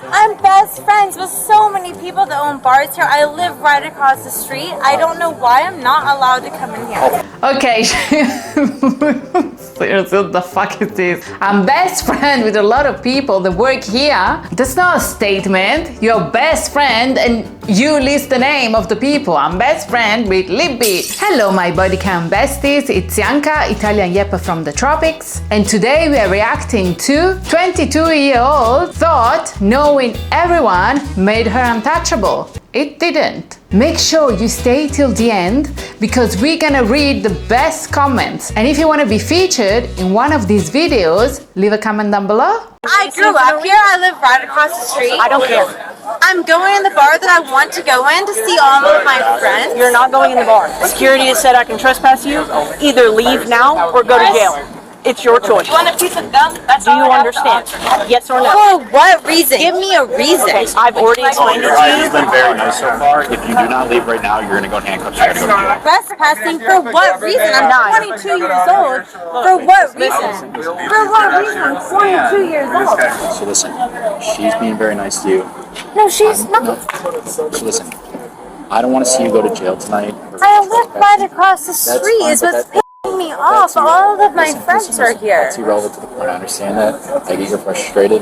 I'm best friends with so many people that own bars here. I live right across the street. I don't know why I'm not allowed to come in here. Okay. Seriously, what the fuck is this? I'm best friend with a lot of people that work here. That's not a statement. You're best friend and you list the name of the people. I'm best friend with Libby. Hello, my Bodycam besties. It's Yanka, Italian Yeppa from the tropics. And today we are reacting to 22-year-old thought knowing everyone made her untouchable. It didn't. Make sure you stay till the end because we're gonna read the best comments. And if you want to be featured in one of these videos, leave a comment down below. I grew up here. I live right across the street. I don't care. I'm going in the bar that I want to go in to see all of my friends. You're not going in the bar. Security has said I can trespass you. Either leave now or go to jail. It's your choice. You want a piece of gum? That's Do you understand? Yes or no? For what reason? Give me a reason. I've already explained it to you. You've been very nice so far. If you do not leave right now, you're going to go in handcuffs. You're going to go to jail. Trespassing for what reason? I'm 22 years old. For what reason? For what reason? I'm 22 years old. So listen, she's being very nice to you. No, she's not. So listen, I don't want to see you go to jail tonight. I live right across the street. Is what's pissing me off. All of my friends are here. That's irrelevant to the point. I understand that. I get you're frustrated.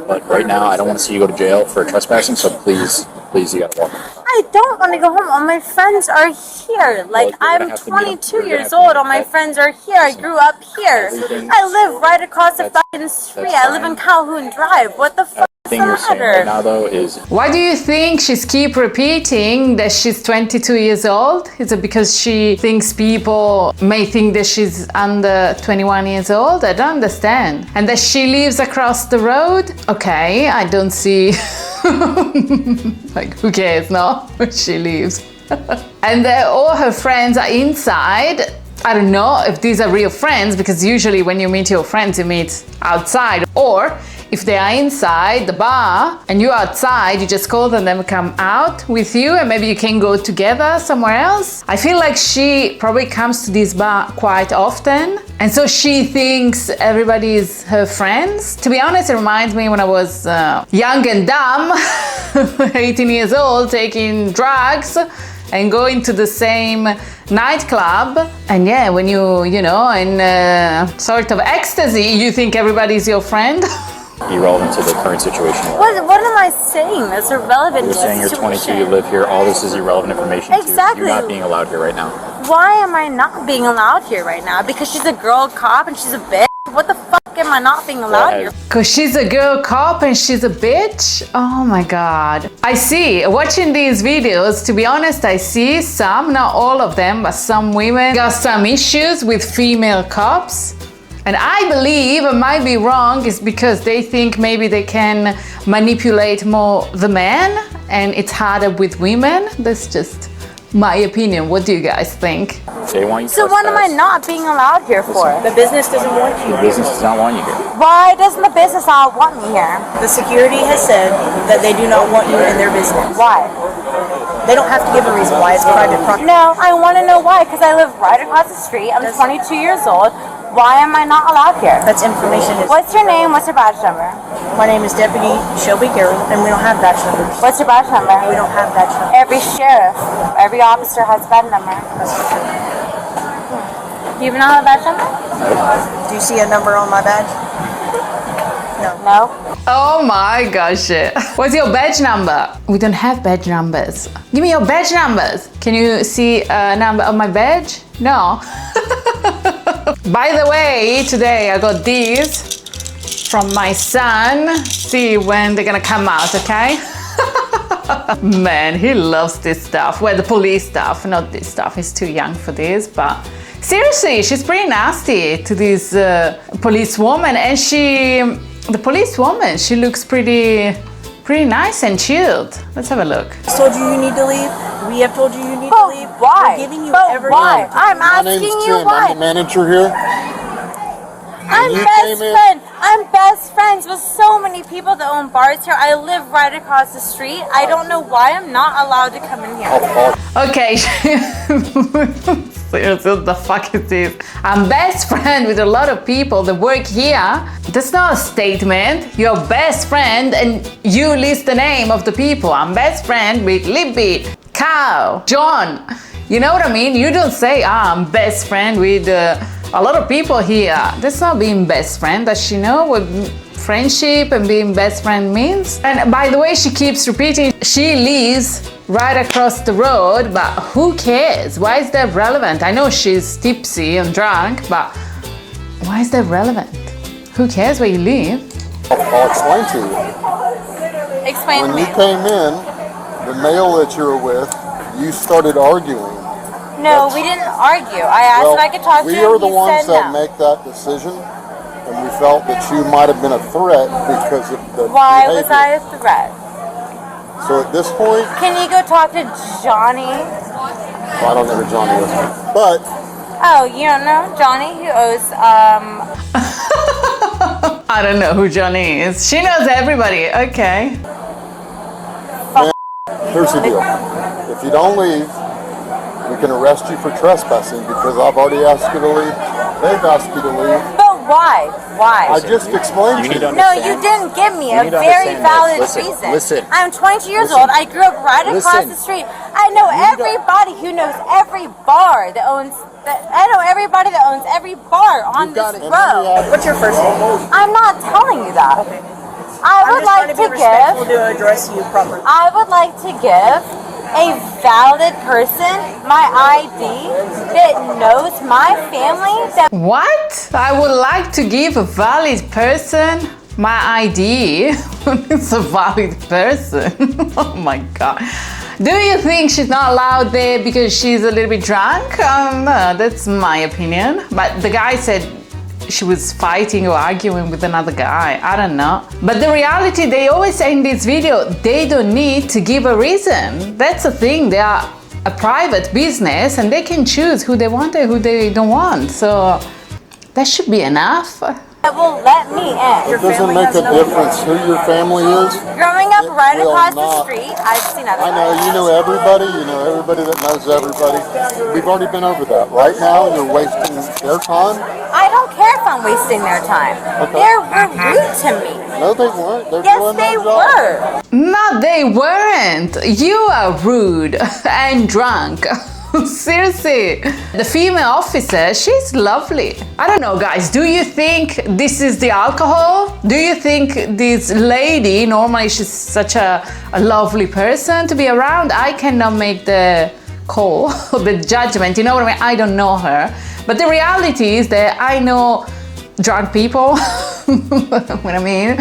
But right now, I don't want to see you go to jail for trespassing. So please, you got to walk. I don't want to go home. All my friends are here. Like, I'm 22 years old. All my friends are here. I grew up here. I live right across the fucking street. I live in Calhoun Drive. What the fuck? The thing you're saying right now, though, is... Why do you think she's keep repeating that she's 22 years old? Is it because she thinks people may think that she's under 21 years old? I don't understand. And that she lives across the road? Okay, I don't see... like, who cares, no? She leaves. And all her friends are inside. I don't know if these are real friends, because usually when you meet your friends, you meet outside. Or if they are inside the bar and you're outside, you just call them and come out with you and maybe you can go together somewhere else. I feel like she probably comes to this bar quite often. And so she thinks everybody is her friends. To be honest, it reminds me when I was young and dumb, 18 years old, taking drugs and going to the same nightclub. And yeah, when you know, in sort of ecstasy, you think everybody's your friend. irrelevant to the current situation. What am I saying that's irrelevant You're to saying the you're situation? 22, you live here, all this is irrelevant information Exactly. to you. You're not being allowed here right now. Why am I not being allowed here right now? Because she's a girl cop and she's a bitch? What the fuck am I not being allowed here? Because she's a girl cop and she's a bitch? Oh my god. I see. Watching these videos, to be honest, I see some, not all of them, but some women got some issues with female cops. And I believe, I might be wrong, is because they think maybe they can manipulate more the men and it's harder with women. That's just my opinion. What do you guys think? They want you So what am I not being allowed here for? The business doesn't want you. The business does not want you here. Why doesn't the business not want me here? The security has said that they do not want you in their business. Why? They don't have to give a reason why. It's private property. No, I want to know why, because I live right across the street. I'm 22 years old. Why am I not allowed here? That's information. What's your name? What's your badge number? My name is Deputy Shelby Carroll, and we don't have badge numbers. What's your badge number? We don't have badge numbers. Every sheriff, every officer has a badge number. Do you even know how a badge number? Do you see a number on my badge? No. Oh my gosh. What's your badge number? We don't have badge numbers. Give me your badge numbers. Can you see a number on my badge? No. By the way, today I got these from my son. See when they're gonna come out, okay? Man, he loves this stuff. Well, the police stuff, not this stuff. He's too young for this, but seriously, she's pretty nasty to this policewoman, and the policewoman, she looks pretty nice and chilled. Let's have a look. I told you need to leave. We have told you need to leave. Why? We're giving you But every why? I'm My name's asking you Tim. why. I'm the manager here. I'm best friends with so many people that own bars here. I live right across the street. I don't know why I'm not allowed to come in here. Okay. Seriously, what the fuck is this? I'm best friend with a lot of people that work here. That's not a statement. You're best friend and you list the name of the people. I'm best friend with Libby, Cow, John. You know what I mean? You don't say, I'm best friend with a lot of people here. That's not being best friend. Does she know what friendship and being best friend means? And by the way, she keeps repeating, she lives right across the road, but who cares? Why is that relevant? I know she's tipsy and drunk, but why is that relevant? Who cares where you live? I'll explain to you. Explain to When me. you came in, the male that you were with, you started arguing. No, we didn't argue. I asked if I could talk to we him. are the He ones said that no. make that decision, and we felt that you might have been a threat because of the Why behavior. was I a threat? So at this point, Can you go talk to Johnny? well, I don't know who Johnny is, but Oh, you don't know Johnny who owes I don't know who Johnny is. She knows everybody. Okay. here's the deal. If you don't leave, we can arrest you for trespassing because I've already asked you to leave. They've asked you to leave. But why? Why? I just explained You to need to you. No, understand. you didn't give me You a need to very understand valid this. reason. Listen. I'm 22 years Listen. old. I grew up right across Listen. the street. I know everybody who knows every bar that owns. I know everybody that owns every bar on You've got this it. road. What's your first name? I'm not telling you that. I I'm would just like trying to be to respectful give. to address you properly. I would like to give a valid person my ID that knows my family. That What? I would like to give a valid person my ID. It's a valid person. Oh my god. Do you think she's not allowed there because she's a little bit drunk? No, that's my opinion. But the guy said she was fighting or arguing with another guy. I don't know. But the reality, they always say in this video, they don't need to give a reason. That's the thing. They are a private business and they can choose who they want and who they don't want. So that should be enough. will let me in. It doesn't make a difference who your family is. Growing up right will across the not. street, I've seen other I know, you know everybody that knows everybody. We've already been over that. Right now, you're wasting their time. I don't care if I'm wasting their time. Okay. They were rude to me. No, they weren't. They're Yes, doing they their job. were. No, they weren't. You are rude and drunk. Seriously. The female officer, she's lovely. I don't know, guys. Do you think this is the alcohol? Do you think this lady, normally she's such a lovely person to be around? I cannot make the call, the judgment. You know what I mean? I don't know her. But the reality is that I know drunk people. What I mean?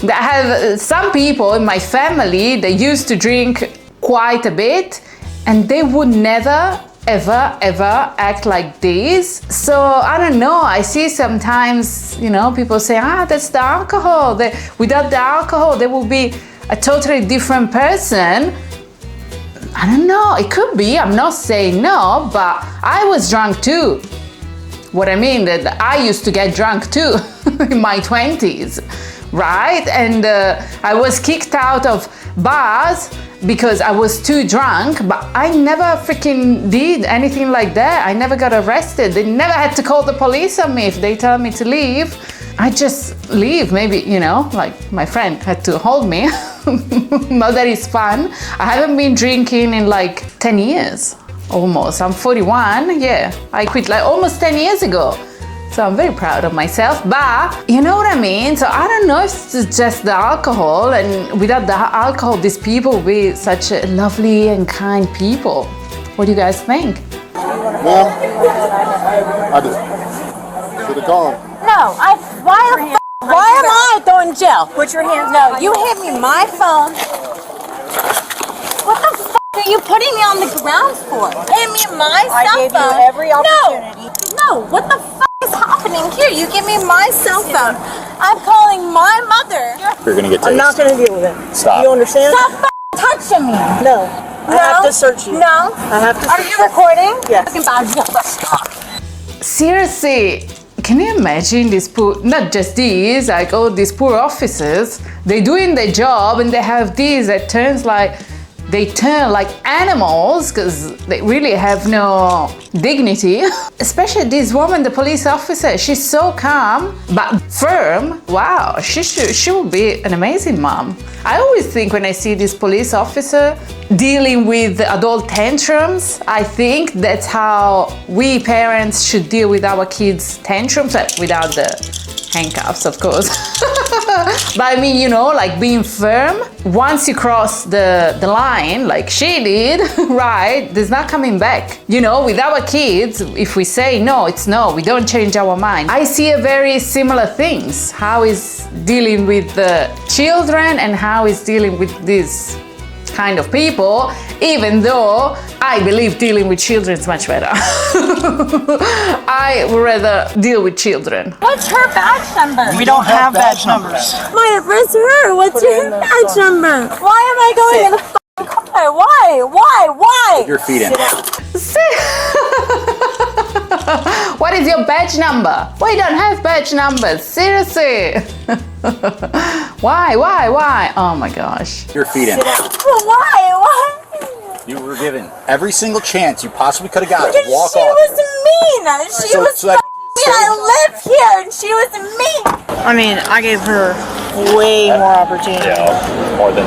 I have some people in my family that used to drink quite a bit, and they would never, ever act like this. So I don't know. I see sometimes, people say, that's the alcohol. Without the alcohol, they will be a totally different person. I don't know. It could be. I'm not saying no, but I was drunk too. What I mean that I used to get drunk too in my 20s, right? And I was kicked out of bars because I was too drunk, but I never freaking did anything like that. I never got arrested. They never had to call the police on me if they tell me to leave. I just leave. Maybe, like my friend had to hold me. But that is fun. I haven't been drinking in like 10 years, almost. I'm 41, yeah. I quit like almost 10 years ago. So I'm very proud of myself, but you know what I mean? So I don't know if it's just the alcohol, and without the alcohol, these people will be such a lovely and kind people. What do you guys think? Ma'am, I do. Should have gone. No, why am I going to jail? Put your hands No, you hit me my phone. What the f*** are you putting me on the ground for? Hit me my I cell gave you phone. every opportunity. No, what the f*** is happening here? You give me my cell phone. I'm calling my mother. You're gonna get tased. I'm not going to deal with it. Stop. You understand? Stop touching me. No. I have to search you. No. I have to Are search you recording? Yes. Fucking bad. Stop. Seriously, can you imagine these poor, not just these, like all these poor officers, they're doing their job and they have these that they turn like animals because they really have no dignity. Especially this woman, the police officer, she's so calm but firm. Wow, she will be an amazing mom. I always think when I see this police officer dealing with adult tantrums, I think that's how we parents should deal with our kids' tantrums, without the handcuffs, of course. But I mean, you know, like being firm. Once you cross the line, like she did, right, there's not coming back. You know, with our kids, if we say no, it's no, we don't change our mind. I see a very similar things. How is dealing with the children and how is dealing with this kind of people, even though I believe dealing with children is much better. I would rather deal with children. What's her badge number? We don't have badge numbers. My where's her? What's your badge number? Why am I going in the f***ing car? Why? Put your feet in. What is your badge number? We don't have badge numbers. Seriously. Why? Oh my gosh. Put your feet in. Why? You were given every single chance you possibly could have got to walk She off. was mean. She was mean. I live here and she was mean. I mean, I gave her way more opportunity. Yeah, more than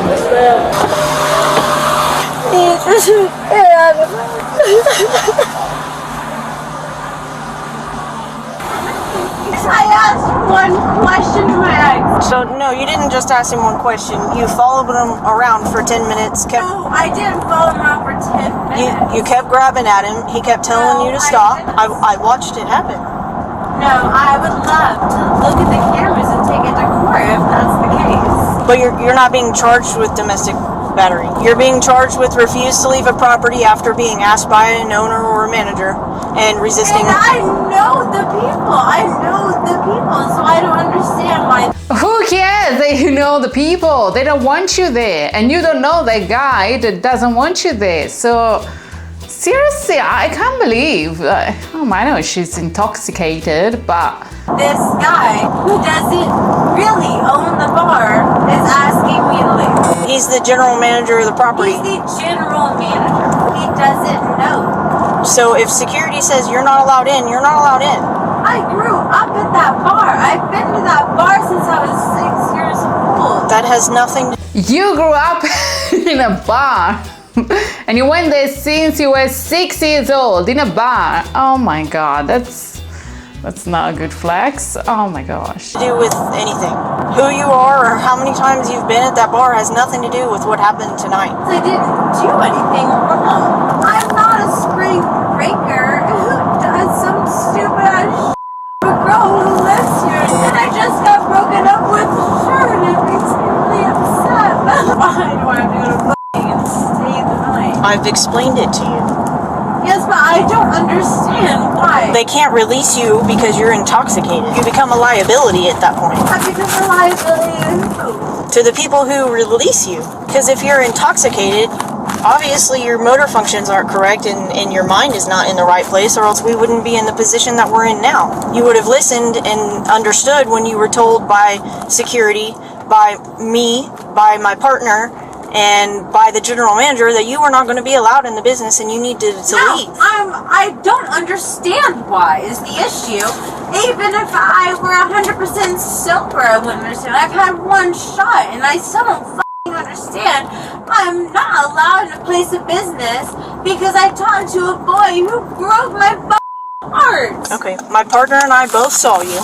I asked one question to my ex. So, no, you didn't just ask him one question. You followed him around for 10 minutes. No, I didn't follow him around for 10 minutes. You kept grabbing at him. He kept telling you to stop. I watched it happen. No, I would love to look at the cameras and take it to court if that's the case. But you're not being charged with domestic battery. You're being charged with refuse to leave a property after being asked by an owner or a manager and resisting. And I know the people, so I don't understand why. Who cares? They know the people. They don't want you there. And you don't know that guy that doesn't want you there. So seriously, I can't believe. I know she's intoxicated, but This guy who doesn't really own the bar is asking me to leave. He's the general manager of the property. He's the general manager. He doesn't know. So if security says you're not allowed in, you're not allowed in. I grew up at that bar. I've been to that bar since I was 6 years old. That has nothing to you grew up in a bar. And you went there since you were 6 years old in a bar. Oh my god, that's not a good flex. Oh my gosh. do with anything. Who you are or how many times you've been at that bar has nothing to do with what happened tonight. I didn't do anything wrong. I'm not a spring breaker who does some stupid ass shit. I'm a girl who lives here and I just got broken up with. Sure, and it makes me really upset. Why do I have to go to fucking and stay the night? I've explained it to you. Yes, but I don't understand why. They can't release you because you're intoxicated. You become a liability at that point I become a liability to who? to the people who release you. Because if you're intoxicated, obviously your motor functions aren't correct and your mind is not in the right place, or else we wouldn't be in the position that we're in now. You would have listened and understood when you were told by security, by me, by my partner, and by the general manager that you were not going to be allowed in the business and you need to leave. I don't understand why is the issue. Even if I were 100% sober, I wouldn't understand. I've had one shot and I still don't fucking understand. I'm not allowed in a place of business because I talked to a boy who broke my fucking heart. Okay, my partner and I both saw you.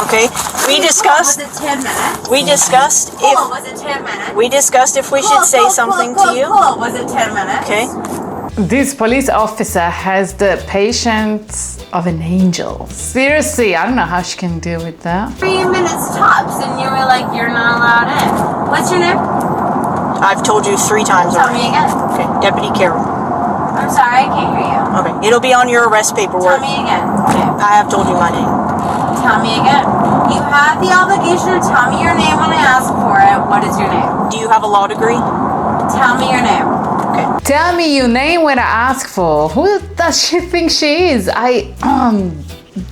Okay, we discussed. Was it 10 minutes? We discussed Cool, if was it 10 minutes? we discussed if we should say something to you. Cool. Was it 10 minutes? Okay. This police officer has the patience of an angel. Seriously, I don't know how she can deal with that. 3 minutes tops, and you were like, "You're not allowed in." What's your name? I've told you 3 times Tell already. me again. Okay, Deputy Carroll. I'm sorry, I can't hear you. Okay, it'll be on your arrest Tell paperwork. me again. I have told you my name. Tell me again. You have the obligation to tell me your name when I ask for it. What is your name? Do you have a law degree? Tell me your name. Okay. Tell me your name when I ask for. Who does she think she is?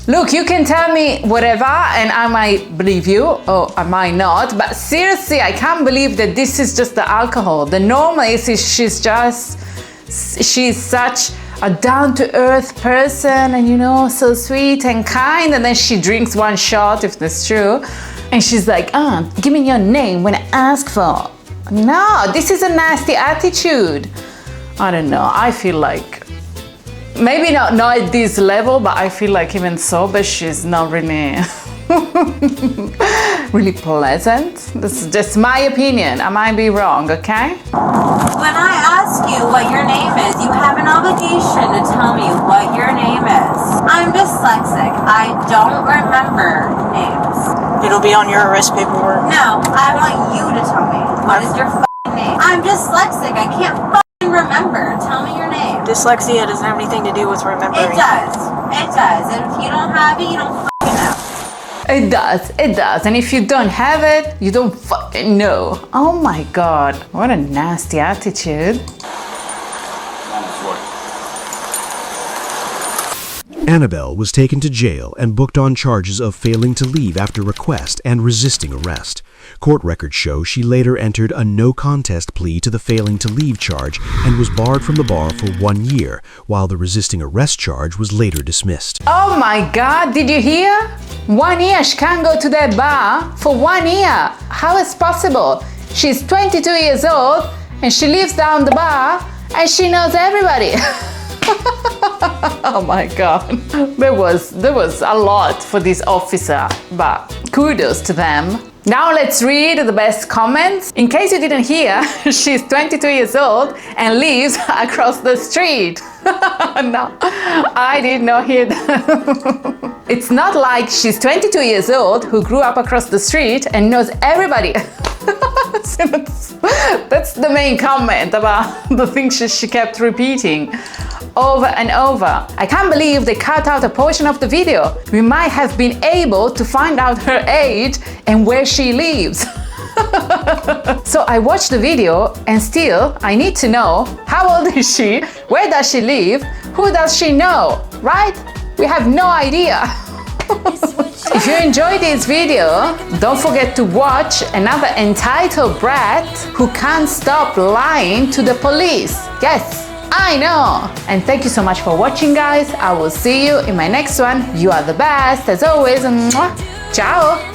Look, you can tell me whatever and I might believe you or I might not, but seriously, I can't believe that this is just the alcohol. The normal is she's such a down-to-earth person and, you know, so sweet and kind, and then she drinks one shot, if that's true, and she's like, give me your name when I ask for. No, this is a nasty attitude. I don't know, I feel like, maybe not at this level, but I feel like even sober, she's not really, really pleasant. This is just my opinion. I might be wrong, okay? When I ask you what your name is, you have an obligation to tell me what your name is. I'm dyslexic. I don't remember names. It'll be on your arrest paperwork. No, I want you to tell me. What is your f***ing name? I'm dyslexic. I can't f***ing remember. Tell me your name. Dyslexia doesn't have anything to do with remembering. It does. It does. And if you don't have it, you don't f***ing know. It does. And if you don't have it, you don't fucking know. Oh my God, what a nasty attitude. Annabelle was taken to jail and booked on charges of failing to leave after request and resisting arrest. Court records show she later entered a no-contest plea to the failing to leave charge and was barred from the bar for 1 year, while the resisting arrest charge was later dismissed. Oh my God, did you hear? 1 year she can't go to that bar for 1 year. How is possible? She's 22 years old and she lives down the bar and she knows everybody. Oh my God, there was a lot for this officer, but kudos to them. Now let's read the best comments. In case you didn't hear, she's 22 years old and lives across the street. No, I did not hear that. It's not like she's 22 years old who grew up across the street and knows everybody. So that's the main comment about the things she kept repeating over and over. I can't believe they cut out a portion of the video. We might have been able to find out her age and where she lives. So I watched the video and still I need to know how old is she, where does she live, who does she know, right? We have no idea. If you enjoyed this video, don't forget to watch another entitled brat who can't stop lying to the police. Yes, I know. And thank you so much for watching, guys. I will see you in my next one. You are the best as always. Mwah. Ciao.